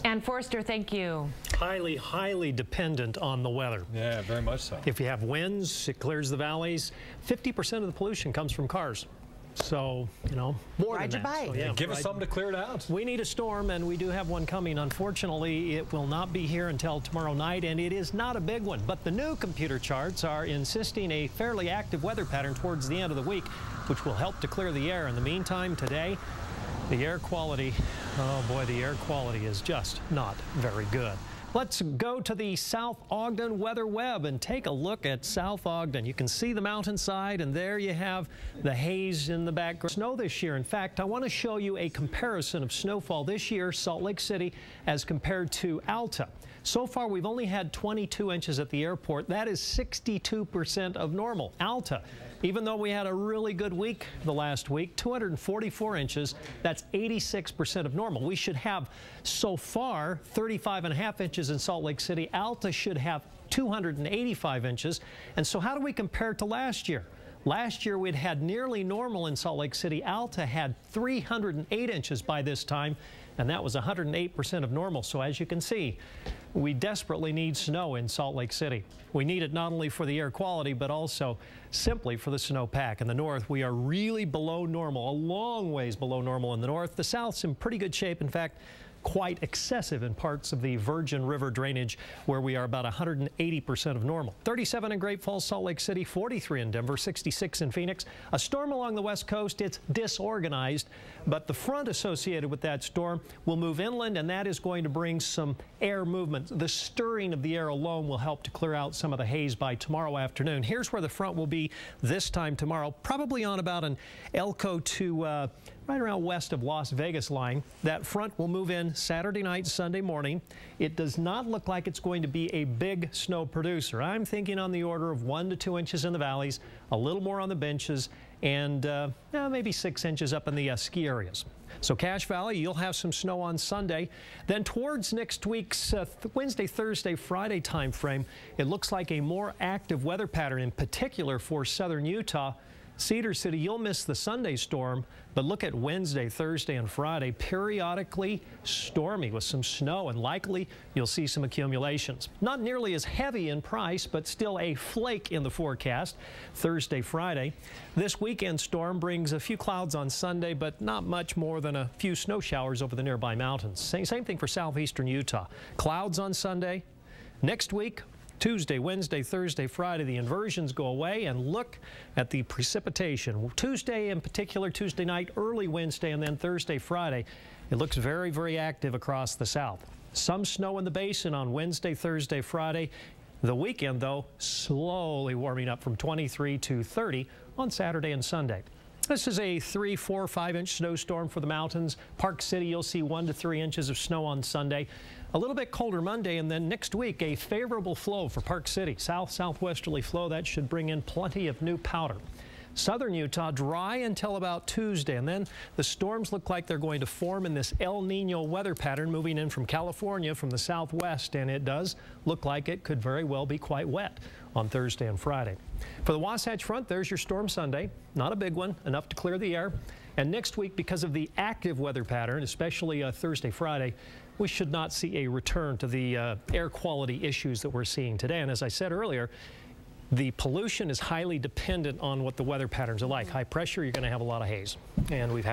And Forrester, thank you. Highly dependent on the weather. Yeah, very much so. If you have winds, it clears the valleys. 50% of the pollution comes from cars. So, you know, more Ride than your that. bike. So, yeah, Give us something to clear it out. We need a storm, and we do have one coming. Unfortunately, it will not be here until tomorrow night, and it is not a big one. But the new computer charts are insisting a fairly active weather pattern towards the end of the week, which will help to clear the air. In the meantime, today, the air quality, oh boy, the air quality is just not very good. Let's go to the South Ogden weather web and take a look at South Ogden. You can see the mountainside, and there you have the haze in the background. Snow this year. In fact, I want to show you a comparison of snowfall this year, Salt Lake City, as compared to Alta. So far, we've only had 22 inches at the airport. That is 62% of normal. Alta, even though we had a really good week the last week, 244 inches, that's 86% of normal. We should have, so far, 35.5 inches in Salt Lake City. Alta should have 285 inches. And so how do we compare to last year? Last year, we'd had nearly normal in Salt Lake City. Alta had 308 inches by this time, and that was 108% of normal. So as you can see, we desperately need snow in Salt Lake City. We need it not only for the air quality, but also simply for the snowpack. In the north, we are really below normal, a long ways below normal in the north. The south's in pretty good shape. In fact, quite excessive in parts of the Virgin River drainage, where we are about 180% of normal. 37 in Great Falls, Salt Lake City, 43 in Denver, 66 in Phoenix. A storm along the west coast. It's disorganized, but the front associated with that storm will move inland, and that is going to bring some air movement. The stirring of the air alone will help to clear out some of the haze by tomorrow afternoon. Here's where the front will be this time tomorrow, probably on about an Elko to right around west of Las Vegas line. That front will move in Saturday night, Sunday morning. It does not look like it's going to be a big snow producer. I'm thinking on the order of 1 to 2 inches in the valleys, a little more on the benches, and maybe 6 inches up in the ski areas. So Cache Valley, you'll have some snow on Sunday. Then towards next week's Wednesday, Thursday, Friday time frame, it looks like a more active weather pattern, in particular for southern Utah. Cedar City, you'll miss the Sunday storm, but look at Wednesday, Thursday, and Friday, periodically stormy with some snow, and likely you'll see some accumulations. Not nearly as heavy in price, but still a flake in the forecast Thursday, Friday. This weekend storm brings a few clouds on Sunday, but not much more than a few snow showers over the nearby mountains. Same thing for southeastern Utah. Clouds on Sunday. Next week, Tuesday, Wednesday, Thursday, Friday, the inversions go away, and look at the precipitation. Tuesday in particular, Tuesday night, early Wednesday, and then Thursday, Friday. It looks very, very active across the south. Some snow in the basin on Wednesday, Thursday, Friday. The weekend, though, slowly warming up from 23 to 30 on Saturday and Sunday. This is a 3, 4, 5-inch snowstorm for the mountains. Park City, you'll see 1 to 3 inches of snow on Sunday. A little bit colder Monday, and then next week, a favorable flow for Park City. South-southwesterly flow, that should bring in plenty of new powder. Southern Utah, dry until about Tuesday, and then the storms look like they're going to form in this El Nino weather pattern moving in from California from the southwest, and it does look like it could very well be quite wet on Thursday and Friday. For the Wasatch Front, there's your storm Sunday. Not a big one, enough to clear the air. And next week, because of the active weather pattern, especially Thursday, Friday, we should not see a return to the air quality issues that we're seeing today. And as I said earlier, the pollution is highly dependent on what the weather patterns are like. High pressure, you're going to have a lot of haze. And we've had